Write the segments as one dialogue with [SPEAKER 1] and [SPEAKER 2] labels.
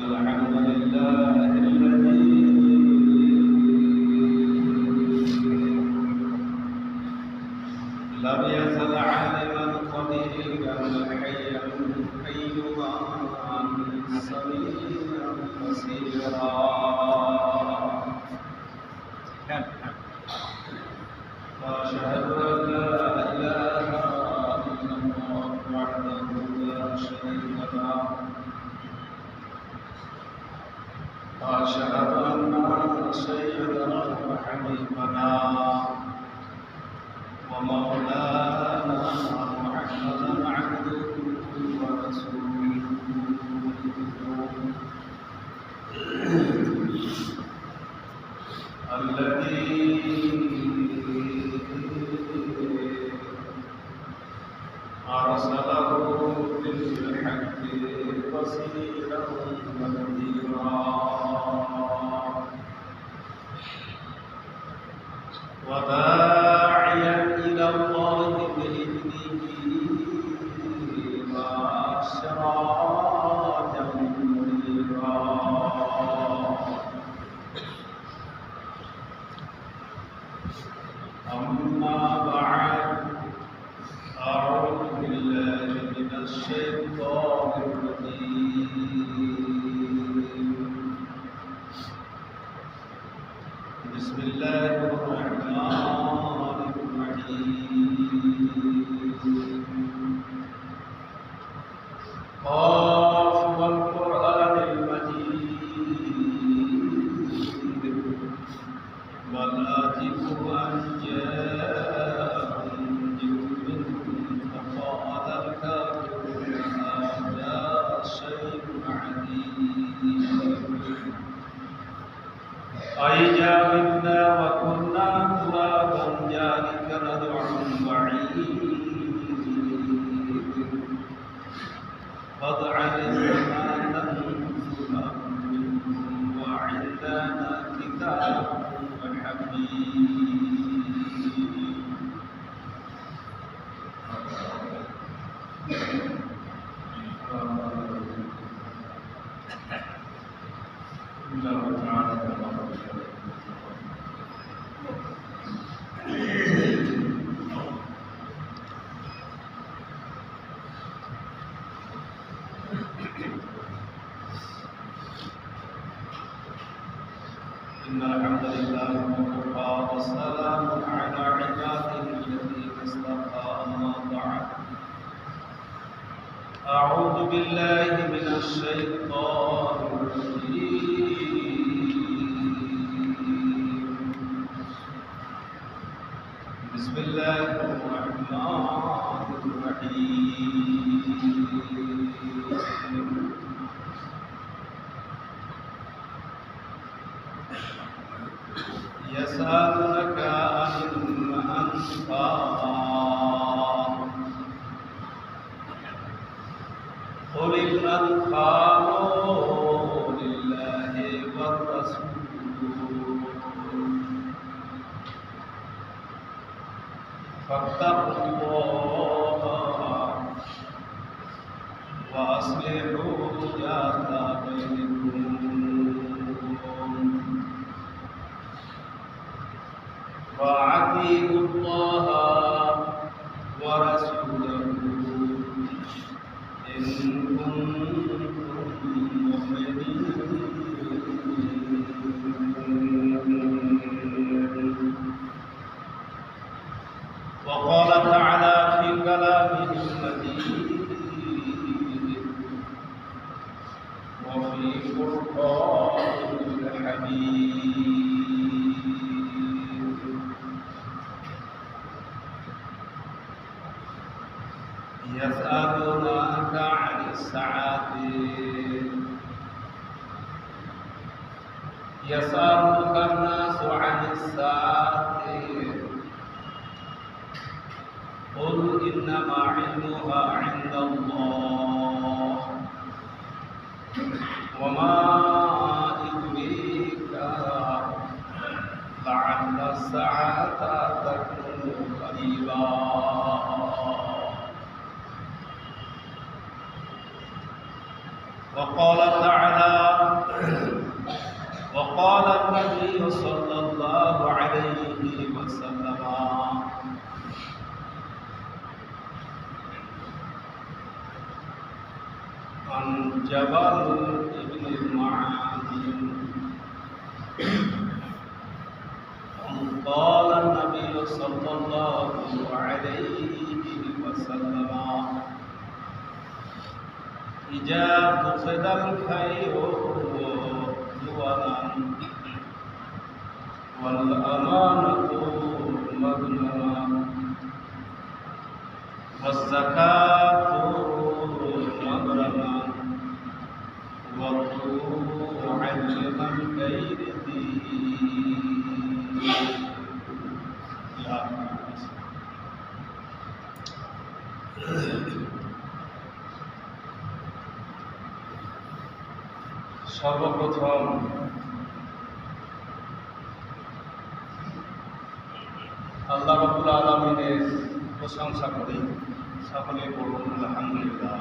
[SPEAKER 1] الحمد لله الذي لم يزل عالما قديرا حيا قيوما سميعا بصيرا واشهد ان لا اله الا الله وحده لا شريك له واشهد ان سيدنا وحبيبنا ومولانا محمدا عبده ورسوله الذي أرسله بالحق بصيرا ونذيرا وداعيا إلى الله بإذنه وسراجا منيرا أما بعد أعوذ بالله من الشيطان الرجيم بسم الله الرحمن الرحيم قاف والقرآن المجيد والآتف أن جاءهم ذكر فقال الكافرون هذا شيء عجيب أإذا متنا وكنا ترابا ذلك رجع بعيد قد علمنا ما تنزل منهم وعندنا كتاب حميد الله تعالى إن الحمد لله وكفى والسلام على عباده الذين اصطفى أما بعد أعوذ بالله من الشيطان الرجيم بسم الله الرحمن الرحيم يسألونك عن الأنفال قل الأنفال لله والرسول فاتقوا الله وأصلحوا ذات بينكم وأطيعوا الله ورسوله إن كنتم مؤمنين وقال تعالى في كلامه المجيد وفي فرقانه الحميد يسألونك عن الساعة يسألك الناس عن الساعة قل إنما علمها عند الله وما يدريك لعل الساعة تكون قريبا وقال تعالى وقال النبي صلى الله عليه وسلم عن جبل بن معاذ قال النبي صلى الله عليه وسلم إذا قصد الخير جوانا والأمانة مغنما والزكاة مغرما والطوع لمن غير دين সর্বপ্রথম আল্লাহ রাব্বুল আলামিনের প্রশংসা করি, সকলে বলুন আলহামদুলিল্লাহ।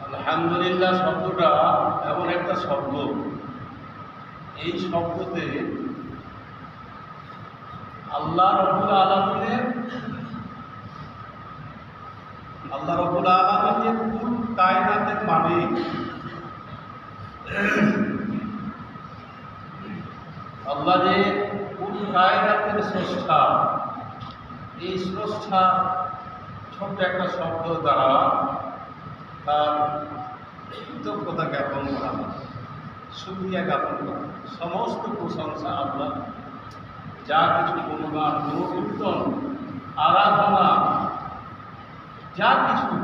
[SPEAKER 1] আলহামদুলিল্লাহ শব্দটা এমন একটা শব্দ, এই শব্দতে আল্লাহ রাব্বুল আলামিনের কুল কায়নাতের মালিক, আল্লাহ যে কুল কায়নাতের স্রষ্টা, এই স্রষ্টা ছোট্ট একটা শব্দ দ্বারা তার কৃতজ্ঞতা জ্ঞাপন করা, শুকরিয়া জ্ঞাপন করা, সমস্ত প্রশংসা আল্লাহ, যা কিছু গুণগান, গুণকীর্তন, আরাধনা, যা কিছু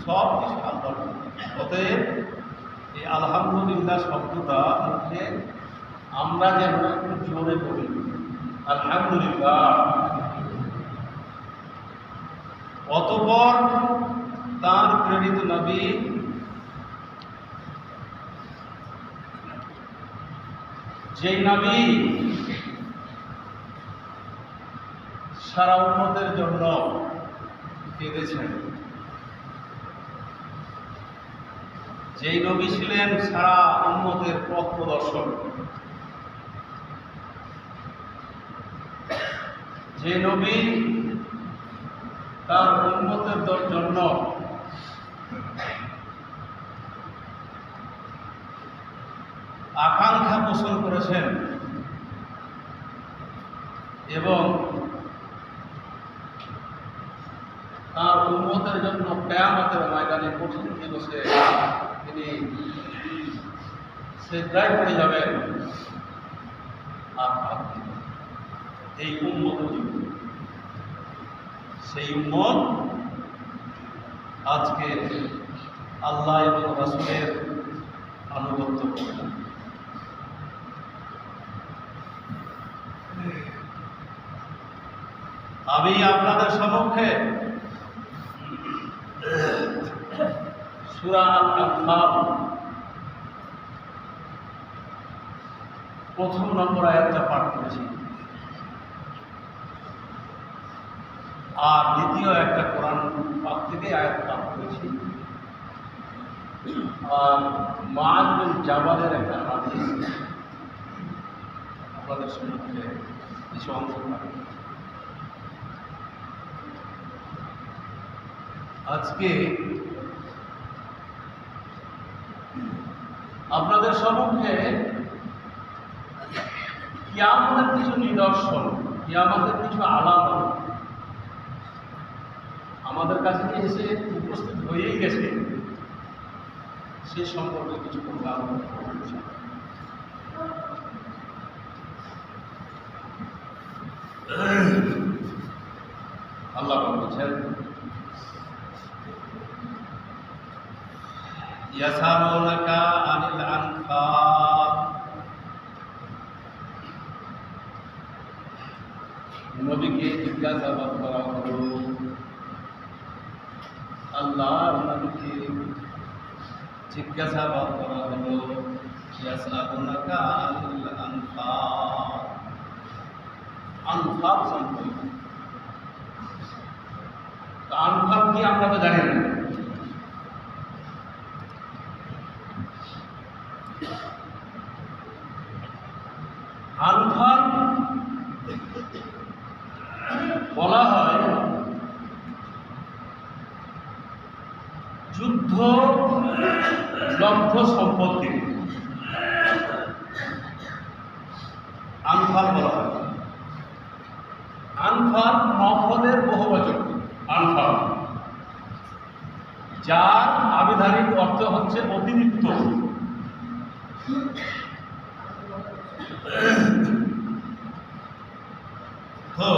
[SPEAKER 1] সব কিছু আল্লাহ। অতএব এই আলহামদুলিল্লাহ শব্দটা মুখে আমরা যেন একটু জোরে বলি, আলহামদুলিল্লাহ। অতঃপর তাঁর প্রেরিত নবী যেই নবী সারা উম্মতের জন্য কেঁদেছেন, যেই নবী ছিলেন সারা উম্মতের পথ প্রদর্শক, যে নবী তার উম্মতের জন্য আকাঙ্ক্ষা পোষণ করেছেন এবং তার উম্মতের জন্য কিয়ামতের ময়দানে কঠিন দিবসে তিনি সিজদায় পড়ে যাবেন, আর এই উম্মত, সেই উম্মত আজকে আল্লাহ এবং রাসূলের আনুগত্য করে। আমি আপনাদের সম্মুখে সূরা আল-আনফাল প্রথম নম্বর আয়াতটা পাঠ করেছি, আর দ্বিতীয় একটা কোরআন পাক থেকে আয়াত পাঠ করেছি, আর মুআয বিন জাবালের একটা হাদিস আপনাদের সম্মুখে কিছু অংশ পাঠ। আজকে আপনাদের সম্মুখে কিয়ামতের কিছু নিদর্শন, কিয়ামতের কিছু আলামত আমাদের কাছে এসে উপস্থিত হয়েই গেছে, সে সম্পর্কে কিছু কথা আল্লাহ বলছেন, ইয়াসালুনাকা আনিল আনফাল, নবীকে জিজ্ঞাসাবাদ করা হলো, আল্লাহর নবীকে জিজ্ঞাসাবাদ করা হলো, ইয়াসালুনাকা আনিল আনফাল, আনফাল সম্পর্কে। আনফাল কি আমরা তো জানি না, আনফাল বলা হয় যুদ্ধ লব্ধ সম্পত্তি, আনফাল বলা হয়। আনফাল নফলের বহুবচন, আনফাল, যার আবিধানিক অর্থ হচ্ছে অতিরিক্ত। তো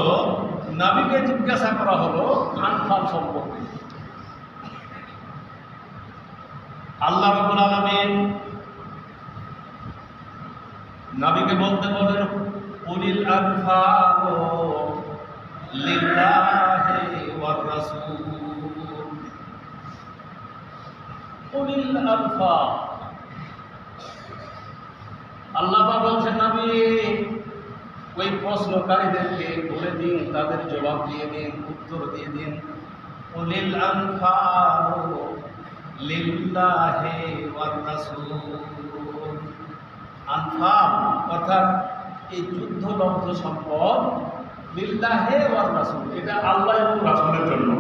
[SPEAKER 1] নবীকে জিজ্ঞাসা করা হলো আনফাল সম্পর্কে। আল্লাহ রাব্বুল আলামিন নবীকে বলতে বলেন, উলিল আনফাল লিল্লাহি ওয়ার রাসূল। উলিল আনফাল, আল্লাহ বলছেন নবী ওই প্রশ্নকারীদেরকে বলে দিন, তাদের জবাব দিয়ে দিন, উত্তর দিয়ে দিন, উলিল আনফাল লিল্লাহি ওয়ার রাসূল। আনফাল অর্থাৎ এই যুদ্ধলব্ধ সম্পদ লিল্লাহি ওয়ার রাসূল, এটা আল্লাহ এবং রাসূলের জন্য।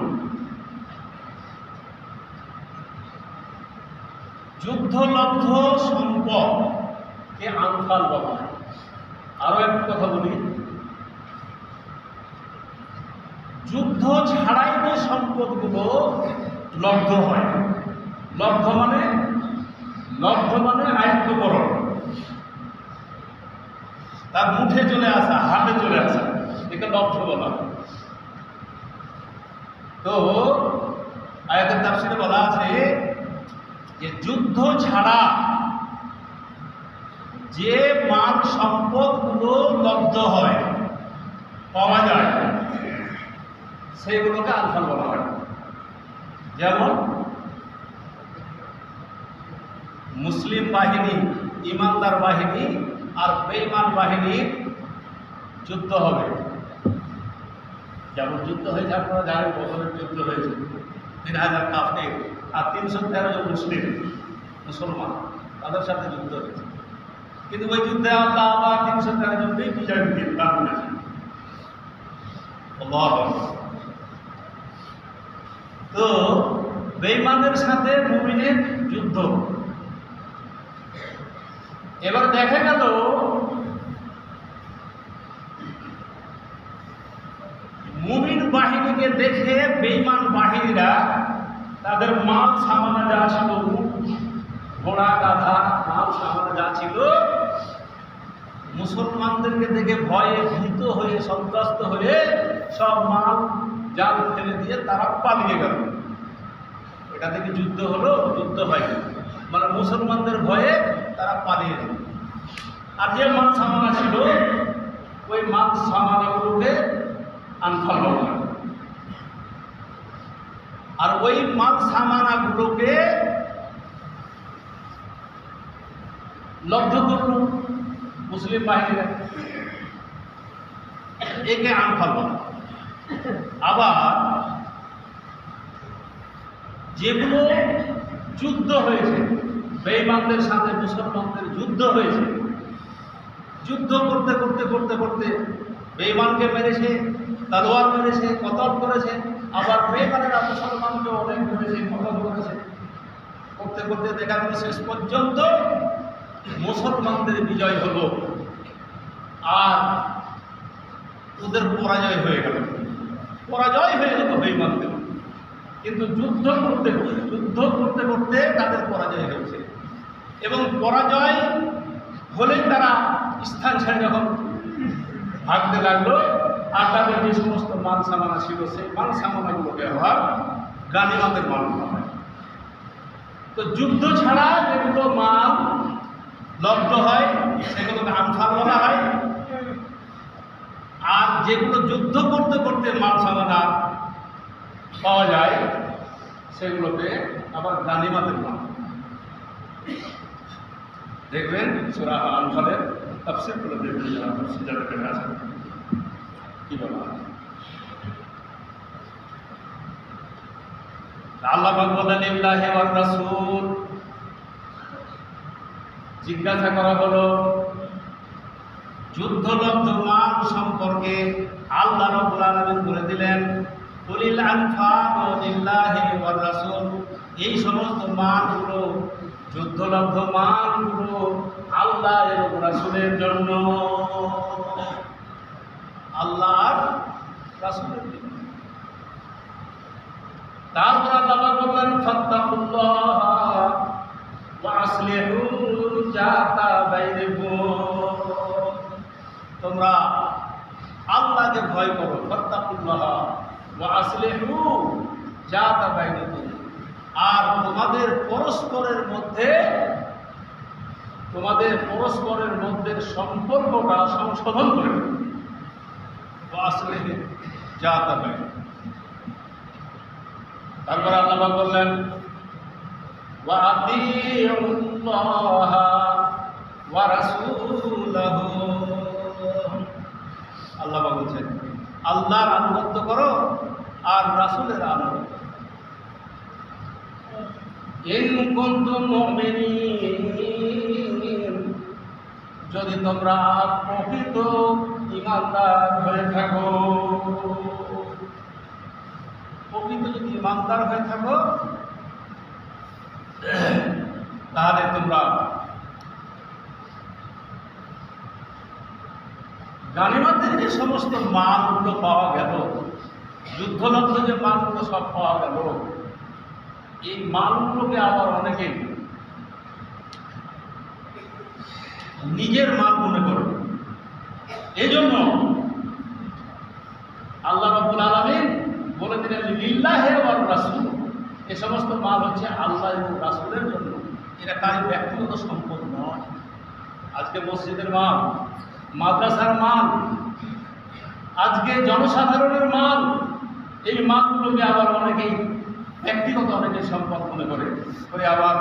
[SPEAKER 1] যুদ্ধলব্ধ সম্পদকে আনফাল বলা হয়। আরো একটু কথা বলি, যুদ্ধ ছাড়াই যে সম্পদগুলো লব্ধ হয়, লব্ধ মানে আয়ত্তকরণ, তার মুঠে চলে আসা, হাতে চলে আসা, একে লব্ধ বলা হয়। তো আয়াতের তাফসীরে বলা আছে যে যুদ্ধ ছাড়া যে মাল সম্পদগুলো লব্ধ হয়, পাওয়া যায়, সেগুলোকে আনফাল বলা হয়। যেমন মুসলিম বাহিনী, ইমানদার বাহিনী আর বেঈমান বাহিনীর যুদ্ধ হবে। যেমন যুদ্ধ হয়েছে, আপনারা জানেন বছরের যুদ্ধ হয়েছে, 3000 কাফির আর 313 জন মুসলমান, তাদের সাথে যুদ্ধ হয়েছে। কিন্তু ওই যুদ্ধে আল্লাহ আবার 313 জনকেই বিজয় দিন দান করেছেন। তো বেঈমানদের সাথে মুমিনের যুদ্ধ। এবার দেখা গেল মুমিন বাহিনীকে দেখে বেঈমান বাহিনীরা তাদের মাল সামানা যা ছিল, ঘোড়া গাধা মাল সামানা যা ছিল, মুসলমানদেরকে দেখে ভয়ে ভীত হয়ে সন্ত্রস্ত হয়ে সব মাল জাল ফেলে দিয়ে তারা পালিয়ে গেল। এটা থেকে যুদ্ধ হলো, যুদ্ধ হয়নি, মানে মুসলমানদের ভয়ে তারা পালিয়ে গেল। আর যে মাল সামানা ছিল, ওই মাল সামানাগুলোকে আনফাল বলা হয়। আর ওই মাল সামানাগুলোকে লব্ধ করল মুসলিম বাহিনীরা, একে আনফাল বলা। আবার যেগুলো যুদ্ধ হয়েছে, বেঈমানদের সাথে মুসলমানদের যুদ্ধ হয়েছে, যুদ্ধ করতে করতে করতে করতে বেঈমানকে মেরেছে, তলোয়ার মেরেছে, কতল করেছে, আবার বেঈমানেরা মুসলমানকে অনেক মেরেছে, কতল করেছে, করতে করতে দেখা গেল শেষ পর্যন্ত মুসলমানদের বিজয় হলো আর ওদের পরাজয় হয়ে গেল, পরাজয় হয়ে গেল বেঈমানদের। কিন্তু যুদ্ধ করতে করতে তাদের পরাজয় হয়েছে, এবং পরাজয় হলেই তারা স্থান ছেড়ে যখন ভাগতে লাগলো, আর তাদের যে সমস্ত মাল সামানা ছিল, সেই মাল সামানাগুলোকে আবার গানিমতের মাল বলা হয়। তো যুদ্ধ ছাড়া যেগুলো মাল লব্ধ হয় সেগুলোকে আনফাল বলা হয়, আর যেগুলো যুদ্ধ করতে করতে মাল সামানা পাওয়া যায় সেগুলোকে আবার গানিমতের মাল। দেখবেন সূরা আনফালের তাফসীর করে দেখবেন, যারা তাফসীর জানতে আছেন কি বলা হয়। আল্লাহ পাক বলেন লিল্লাহি ওয়ার রাসূল, জিজ্ঞাসা করা হলো যুদ্ধলব্ধ মাল সম্পর্কে। আল্লাহ রাব্বুল আলামিন বলে দিলেন কুলিল আনফালু লিল্লাহি ওয়ার রাসূল, এই সমস্ত মালগুলো, যুদ্ধলব্ধ মালগুলো আল্লাহ এবং রাসূলের জন্য, আল্লাহর রাসূলের জন্য। তারপর আল্লাহ বললেন ফাত্তাকুল্লাহ ওয়া আসলিহু যাতা বাইনিকুম, তোমরা আল্লাহকে ভয় করো। ফাত্তাকুল্লাহ ওয়া আসলিহু যাতা বাইনিকুম, আর তোমাদের পরস্পরের মধ্যে সম্পর্কটা সংশোধন করে নাও। ওয়া আসলিহু যাতা বাইনিকুম। তারপর আল্লাহ বললেন ওয়া আতিউল্লাহ ওয়া রাসূলাহু, আল্লাহ বলছেন আল্লাহর আনুগত্য করো আর রাসূলের আনুগত্য। ইন কুনতুম মুমিনিন, যদি তোমরা প্রকৃত ঈমানদার হয়ে থাকো, প্রকৃত যদি ঈমানদার হয়ে থাকো তাহলে তোমরা গানিমতের যে সমস্ত মালগুলো পাওয়া গেল, যুদ্ধলব্ধ যে মালগুলো সব পাওয়া গেল, এই মালগুলোকে আবার অনেকে নিজের মাল মনে করে। এই জন্য আল্লাহ রাব্বুল আলামিন বলে দিলেন লিল্লাহি ওয়ার রাসূল, এই সমস্ত মাল হচ্ছে আল্লাহ এবং রাসূলের জন্য, এটা কারো ব্যক্তিগত সম্পদ নয়। আজকে মসজিদের মাল, মাদ্রাসার মাল, আজকে জনসাধারণের মাল, এই মালগুলোকে আবার অনেকেই ব্যক্তিগত অনেকের সম্পদ মনে করে আবার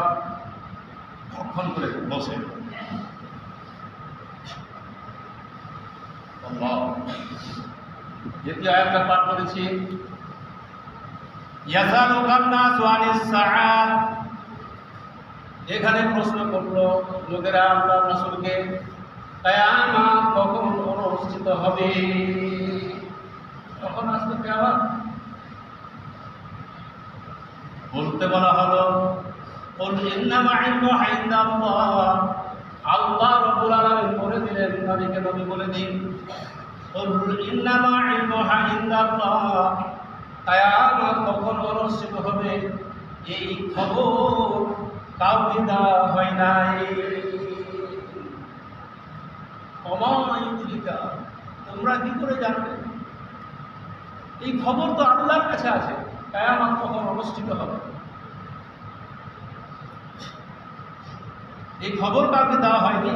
[SPEAKER 1] ভক্ষণ করে বসে। দ্বিতীয় আয়াতটা পাঠ করেছি ইয়াসালুকান নাসু আনিস সাআত, এখানে প্রশ্ন করলো লোকেরা আল্লাহর রাসূলকে কিয়ামত কখন অনুষ্ঠিত হবে, কখন আসবে কিয়ামত? বলতে বলা হলো কুল ইন্নামা ইলমুহা ইনদাল্লাহ, আল্লাহ রাব্বুল আলামিন বলে দিলেন নবীকে, নবী বলে দিন কুল ইন্নামা ইলমুহা ইনদাল্লাহ, কিয়ামত কখন অনুষ্ঠিত হবে এই খবর কাউকে দেওয়া হয় নাই। অমায়ুদ্রিকা, তোমরা কি করে জানবে? এই খবর তো আল্লাহর কাছে আছে, কিয়ামত কখন অনুষ্ঠিত হবে এই খবর কাউকে দেওয়া হয়নি,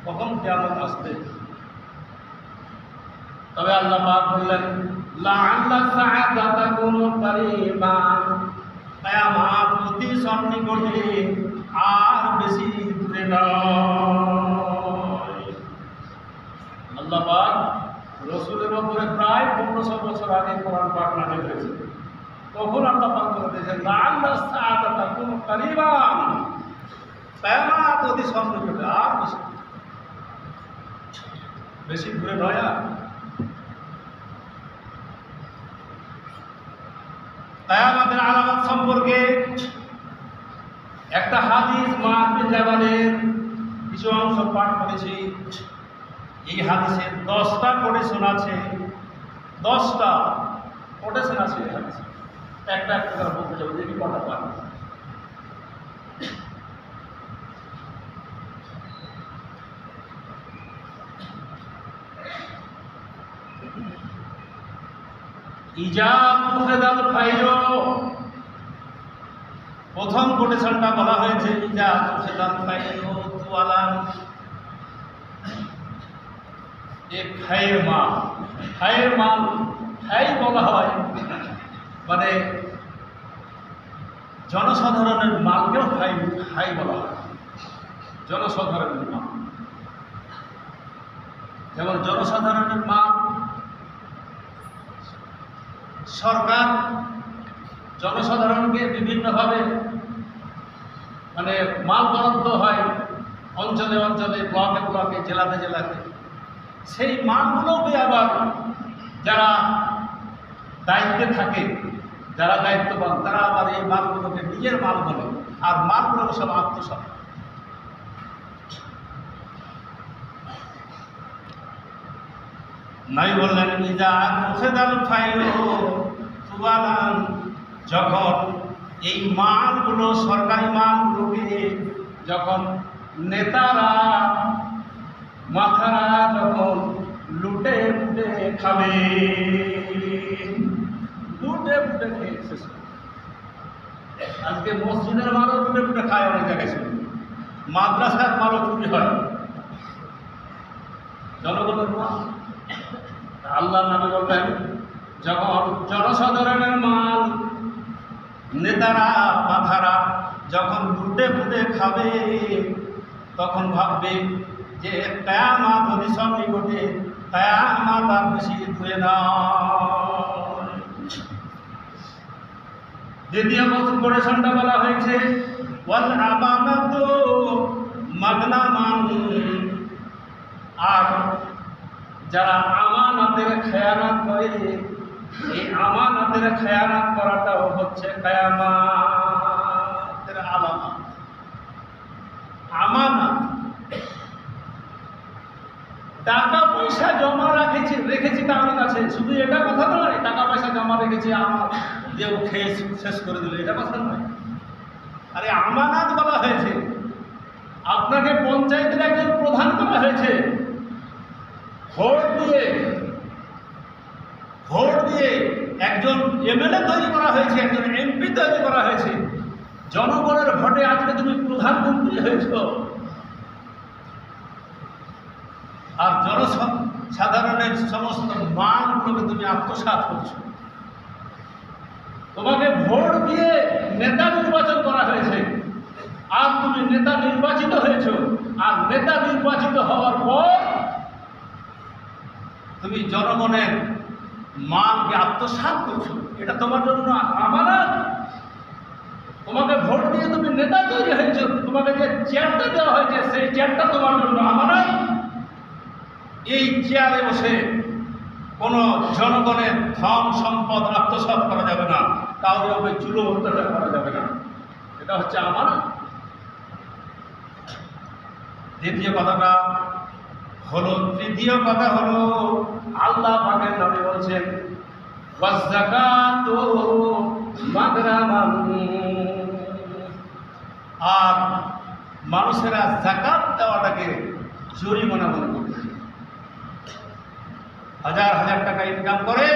[SPEAKER 1] কখন কিয়ামত আসবে। তবে আল্লাহ পাক বললেন লাআল্লা সাআতা তাকুনু কারীবা, কিয়ামত অতি সন্নিকটে আর বেশি দূরে নয়। আল্লাহ পাক রাসূলের উপরে প্রায় 1500 বছর আগে কোরআন পাক নাযিল হয়েছে, তখন আল্লাহ পাক বলে দিয়েছেন লাআল্লা সাআতা তাকুনু কারীবা, কিয়ামত অতি সন্নিকটে আর বেশি দূরে নয়। কিয়ামতের আলামত সম্পর্কে একটা হাদিস মুআয বিন জাবালের কিছু অংশ পাঠ করেছি। এই হাদিসে 10টা কোটেশন আছে, 10টা কোটেশন আছে এই হাদিসে। একটা একটা করে বলতে যাবো, দেখি কটা পান। প্রথম কোটেশনটা বলা হয়েছে বলা হয় মানে জনসাধারণের মালকেও হাই বলা হয়। জনসাধারণের মাল, যেমন জনসাধারণের মাল সরকার জনসাধারণকে বিভিন্নভাবে মানে মাল বরাদ্দ হয়, অঞ্চলে অঞ্চলে, ব্লকে ব্লকে, জেলাতে জেলাতে। সেই মালগুলোকে আবার যারা দায়িত্বে থাকে, যারা দায়িত্ববান, তারা আবার এই মালগুলোকে নিজের মাল বলে, আর মালগুলো সব আত্মসাৎ। নাই বললেন ইজা মুখেদাল ফাইলো সুবালান, যখন এই মালগুলো, সরকারি মালগুলোকে যখন নেতারা, মাথারা যখন লুটে ফুটে খাবে, লুটে ফুটে খেয়ে শেষ করে। আজকে মসজিদের মালও লুটে ফুটে খায় অনেক জায়গায়, ছিল মাদ্রাসার মালও চুরি হয়, জনগণের মাল। আল্লাহ নবী বললেন, যখন জনসাধারণের মাল নেতারা, মাথারা যখন লুটে ফুটে খাবে, তখন ভাববে যে কিয়ামত অনিসন নিকটে, কিয়ামত আর বেশি দূরে না। দ্বিতীয় কোটেশনটা বলা হয়েছে ওয়াল আমানাতু মাগনামান, আর যারা আমানতের খেয়ানত করে, এই আমানতের খেয়ানত করাটাও হচ্ছে কিয়ামতের আলামত। আমানত, টাকা পয়সা জমা রেখেছি তার কাছে, শুধু এটা কথা নয় টাকা পয়সা জমা রেখেছি আমার দেও খেয়ে শেষ করে দিল, এটা কথা নয়। আরে আমানত বলা হয়েছে, আপনাকে পঞ্চায়েতের একজন প্রধান করা হয়েছে, ভোট দিয়ে একজন এমএলএ তৈরি করা হয়েছে, একজন এমপি তৈরি করা হয়েছে, জনগণের ভোটে আজকে তুমি প্রধানমন্ত্রী হয়েছ, আর জনসাধারণের সমস্ত মানগুলোকে তুমি আত্মসাৎ করছো। তোমাকে ভোট দিয়ে নেতা নির্বাচন করা হয়েছে, আর তুমি নেতা নির্বাচিত হয়েছ, আর নেতা নির্বাচিত হওয়ার পর তুমি জনগণের মানকে আত্মসাৎ করছো। এটা তোমার জন্য আমানত। তোমাকে ভোট দিয়ে তুমি নেতা তৈরি হয়েছো, তোমাকে যে চেয়ারটা দেওয়া হয়েছে সেই চেয়ারটা তোমার জন্য আমানত। এই চেয়ারে বসে কোনো জনগণের ধন সম্পদ আত্মসাৎ করা যাবে না, কাউকে ওপরে জুলুম অত্যাচার করা যাবে না, এটা হচ্ছে আমানত। দ্বিতীয় কথাটা হলো, তৃতীয় কথা হলো আল্লাহ পাকের নবী বলছেন ওয়াযাকাতু মাগরামান, আর মানুষেরা যাকাত দেওয়াটাকে জরিমানা মনে করবে। হাজার হাজার টাকা ইনকাম করে,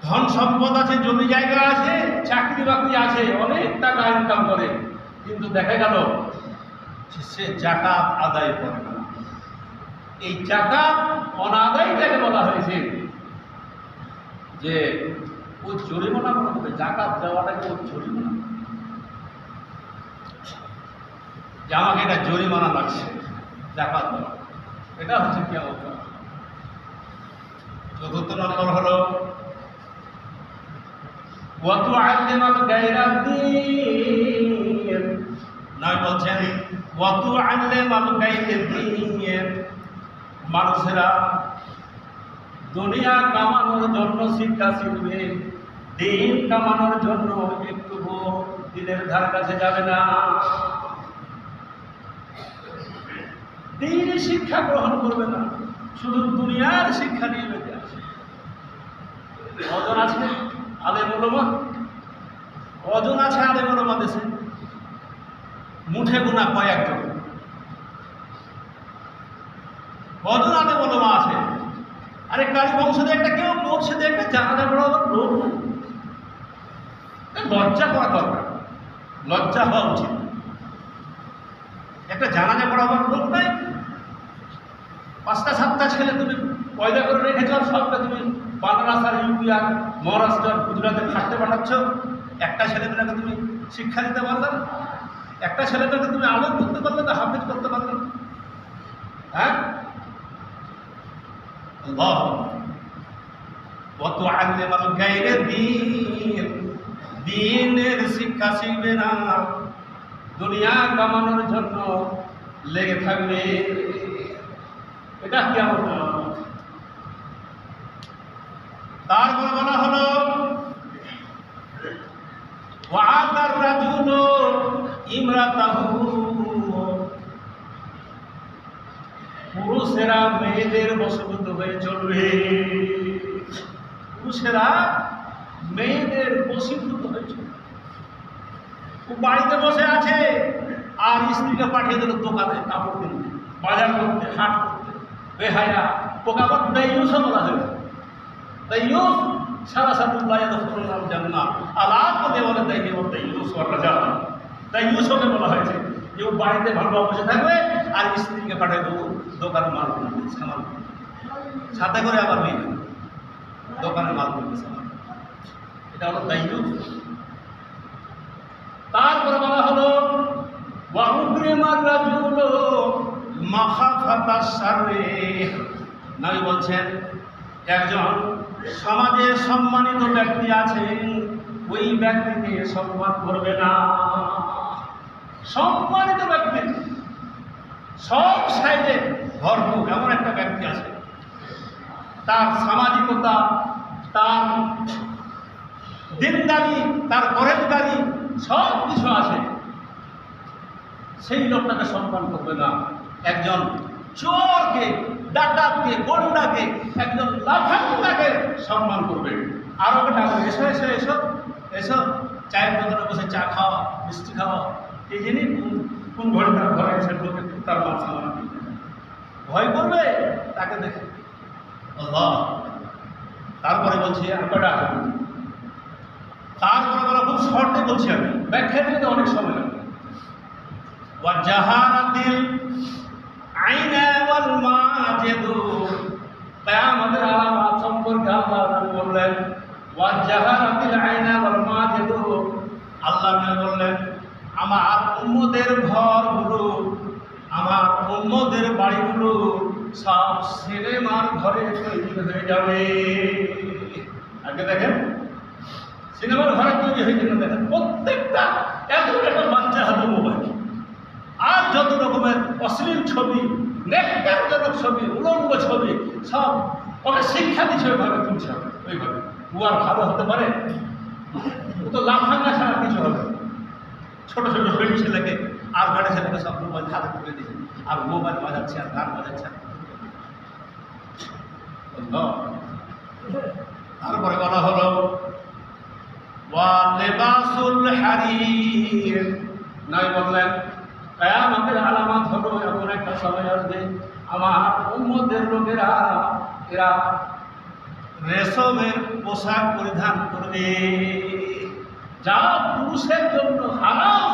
[SPEAKER 1] ধন সম্পদ আছে, জমি জায়গা আছে, চাকরি বাকরি আছে, অনেক টাকা ইনকাম করে, কিন্তু দেখা গেল সে যাকাত আদায় করে না। এই যাকাত অনাদায়টাকে বলা হয়েছে যে ও জরিমানা মনে করবে, যাকাত দেওয়াটাকে ও জরিমানা, যে আমাকে এটা জরিমানা লাগছে যাকাত দেওয়া, এটা হচ্ছে কিয়ামত। চতুর্থ নম্বর হলো ওয়াতুআল্লিমাল গায়রাদ্দীন, নয় বলছেন ওয়াতুআল্লিমাল গায়রাদ্দীন, মানুষেরা দুনিয়া কামানোর জন্য শিক্ষা শিখবে, দিন কামানোর জন্য একটু দিনের ধার কাছে যাবে না, দিন শিক্ষা গ্রহণ করবে না, শুধু দুনিয়ার শিক্ষা নিয়ে বেঁচে আছে। কজন আছে আলেম ওলামা? কজন আছে আলেম ওলামা দেশে? মুঠে গোনা কয়েকজন। কজন আলেম ওলামা আছে? আরে কালী বংশে একটা কেউ মসজিদে একটা জানাজা পড়াবার লোক নাই। লজ্জা করা দরকার, লজ্জা হওয়া উচিত। একটা জানাজা পড়াবার লোক নাই, 5টা 7টা ছেলে তুমি পয়দা করে রেখেছ, সবটা তুমি বাংলাদেশ আর ইউপি আর মহারাষ্ট্র আর গুজরাটে থাকতে পাঠাচ্ছ, একটা ছেলেমেয়েকে তুমি শিক্ষা দিতে পারলে না, একটা ছেলেমেয়েকে তুমি আলোক করতে পারলে না, হাফিজ করতে পারলে না। হ্যাঁ, ওয়াতুআল্লিমাল গায়রাদ্দীন, দ্বীনের শিক্ষা শিখবে না, দুনিয়া কামানোর জন্য লেগে থাকবে। এটা কিয়ামত। তারপর বলা হলো ওয়াদার রাজুলু ইমরাতাহু, পুরুষেরা মেয়েদের বশবর্তী হয়ে চলবে। পুরুষেরা মেয়েদের বশীভূত হয়ে চলবে। ও বাড়িতে বসে আছে আর স্ত্রীকে পাঠিয়ে দিল দোকানে কাপড় কিনতে, বাজার করতে, হাট করতে। বেহায়া পোকাপট দাইয়ুসও বলা হয়েছে। দাইয়ুস সারা সাদুল্লাহ ইয়াদখুলুল জান্নাহ, আলাপ করে বলে দাইয়ুস ওয়া রাজা। দাইয়ুসকে বলা হয়েছে যে ও বাড়িতে ভালো বসে থাকবে আর স্ত্রীকে পাঠিয়ে দেবো দোকানে মাল কিনতে, সামান সাথে করে আবার নিয়ে যাবে দোকানে মাল কিনতে সামান। এটা হলো দাইয়ুস। তারপরে বলা হলো ওয়া উকরিমার রাজুলু মাখাফাতাস শাররি, নবী বলছেন একজন সমাজে সম্মানিত ব্যক্তি আছেন, ওই ব্যক্তিকে সম্মান করবে না। সম্মানিত ব্যক্তি সব সাইডে ভরপুর এমন একটা ব্যক্তি আছে, তার সামাজিকতা, তার দিনদারি, তার পরেশদারি সব কিছু আছে, সেই লোকটাকে সম্মান করবে না। একজন চোরকে, ডাকাতকে, গন্ডাকে, একজন লাফাঙ্গাকে সম্মান করবে। আরো ডাকবে, এসো এসো এসো এসো, চায়ের দোকানে বসে চা খাওয়া, মিষ্টি খাওয়া। এই জিনিস কোন ঘরে তার ঘরে এসে লোকে তার মাছ খাওয়া ভয় করবে তাকে দেখে। আল্লাহ। তারপরে বলছি আর কটা, তারপরে বলা খুব শর্টে বলছি, আমি ব্যাখ্যা দিতে অনেক সময় লাগবে। ওয়াজাহারাতিল আইনা ওয়াল মাজিদু, কিয়ামতের আলামত সম্পর্কে আল্লাহ নবী বললেন ওয়াজাহারাতিল আইনা ওয়াল মাজিদু, আল্লাহ নবী বললেন আমার উম্মতের ঘরগুলো, আমার উম্মতের বাড়িগুলো সব সিনেমার ঘরে তৈরি হয়ে যাবে। আগে দেখেন সিনেমার ঘরে তৈরি হয়ে গেলে দেখেন প্রত্যেকটা এত একটা বাচ্চা হাতে মোবাইল, আর যত রকমের অশ্লীল ছবি, নেককারজনক ছবি, উলঙ্গ ছবি সব ওকে শিক্ষা দিচ্ছে ওইভাবে তুলছে হবে। ওইভাবে ও আর ভালো হতে পারে? ও তো লাফাঙ্গা ছাড়া কিছু হবে। ছোট ছোট বেটি ছেলেকে আর গাড়ি ছেলেকে সব মোবাইল হাতে তুলে দিয়েছে, আর মোবাইল বাজাচ্ছে আর গান বাজাচ্ছে। তারপরে বলা হলো ওয়া লিবাসুল হারির, নবী বললেন কিয়ামতের আলামত হলো এমন একটা সময় আসবে আমার উম্মতের লোকেরা এরা রেশমের পোশাক পরিধান করবে, যা পুরুষের জন্য হারাম।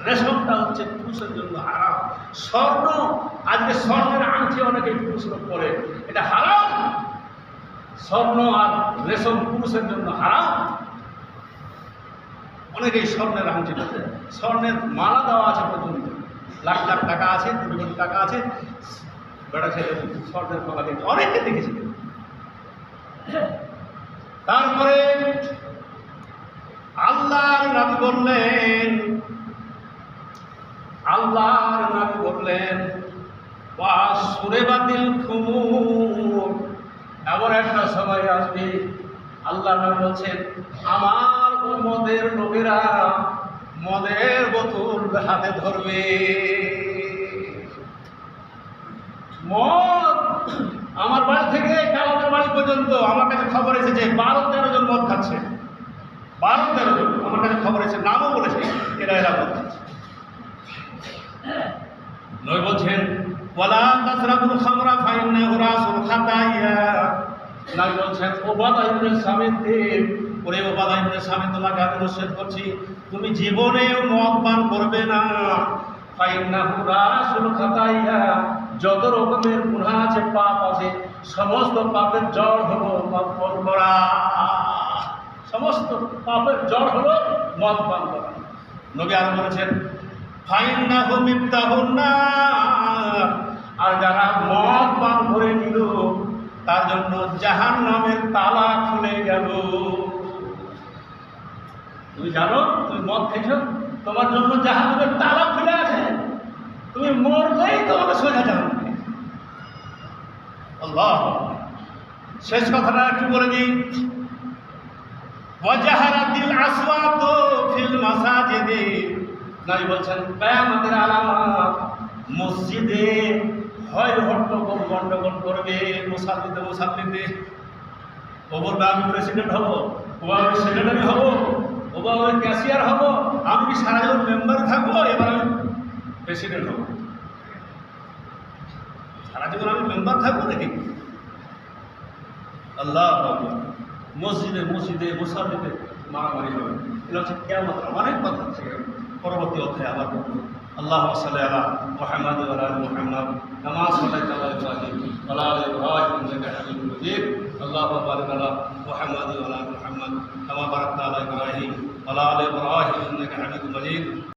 [SPEAKER 1] রেশমটা হচ্ছে পুরুষের জন্য হারাম। স্বর্ণ, আজকে স্বর্ণের আংটি অনেকে পুরুষ লোক পরে, এটা হারাম। স্বর্ণ আর রেশম পুরুষের জন্য হারাম। অনেকেই স্বর্ণের আংটি পরে, স্বর্ণের মালা দেওয়া আছে পর্যন্ত, লাখ লাখ টাকা আছে, কোটি কোটি টাকা আছে, বেটা ছেলে স্বর্ণের মালা দিয়েছে, অনেককে দেখেছি। তারপরে আল্লাহর নবী বললেন ওয়া সুরেবাতিল খুমুর, এমন একটা সময় আসবে আল্লাহ নবী বলছেন আমার উম্মতের লোকেরা মদের বোতল হাতে ধরবে। মদ আমার বাড়ি থেকে কালামের বাড়ি পর্যন্ত আমার কাছে খবর এসেছে 12-13 জন মদ খাচ্ছে। 12-13 জন আমার কাছে খবর এসেছে, নামও বলেছে এরা মদ খাচ্ছে। নবী বলছেন ওয়ালা তাসরাবুল খামরা ফাইন্নাহু রাসুল খাতায়া, নবী বলছেন উবাদা ইবনে সামিত, ওরে উবাদা ইবনে সামিত, তোমাকে আমি নিষেধ করছি তুমি জীবনেও মদ পান করবে না। ফাইন্নাহু রাসুল খাতায়া, যত রকমের গুনাহ আছে, পাপ আছে, সমস্ত পাপের জড় হলো মদ পান করা। সমস্ত পাপের জড় হলো মদ পান করা। নবী আর বলেছেন ফাইন্নাহু মিফতাহুন নার, আর যারা মদ পান করে নিল তার জন্য জাহান্নামের তালা খুলে গেল। তুমি জানো তুমি মদ খেয়েছো, তোমার জন্য জাহান্নামের তালা খুলে আছে, তুমি মরলেই তোমাকে সোজা যাবে। আল্লাহ, শেষ কথাটা একটু বলে দিই। ওয়াজাহারাতিল আসওয়াতু ফিল মাসাজিদি, নবী বলছেন কিয়ামতের আলামত, মসজিদে হয় হট্টগোল গন্ডগোল করবে মুসাল্লিতে, ও বলবে আমি প্রেসিডেন্ট হব, ও আমি সেক্রেটারি হব, ও আমি ক্যাশিয়ার হব, আমি কি সারা জীবন মেম্বার থাকবো, এবার আমি প্রেসিডেন্ট হব। সারা জীবন আমি মেম্বার থাকবো নাকি? আল্লাহ, মসজিদে মুসাল্লিতে মারামারি হবে। এটা হচ্ছে কিয়ামত। অনেক কথা আছে, পরবর্তী অধ্যায়ে আবার বলবো। আল্লাহুম্মা সাল্লি আলা মুহাম্মাদ ওয়া আলা আলি মুহাম্মাদ কামা সাল্লাইতা আলা ইব্রাহিম ওয়া আলা আলি ইব্রাহিম ইন্নাকা হামিদুম মাজিদ। আল্লাহুম্মা বারিক আলা মুহাম্মাদ ওয়া আলা আলি মুহাম্মাদ কামা বারাকতা আলা ইব্রাহিম ওয়া আলা আলি ইব্রাহিম ইন্নাকা হামিদুম মাজিদ।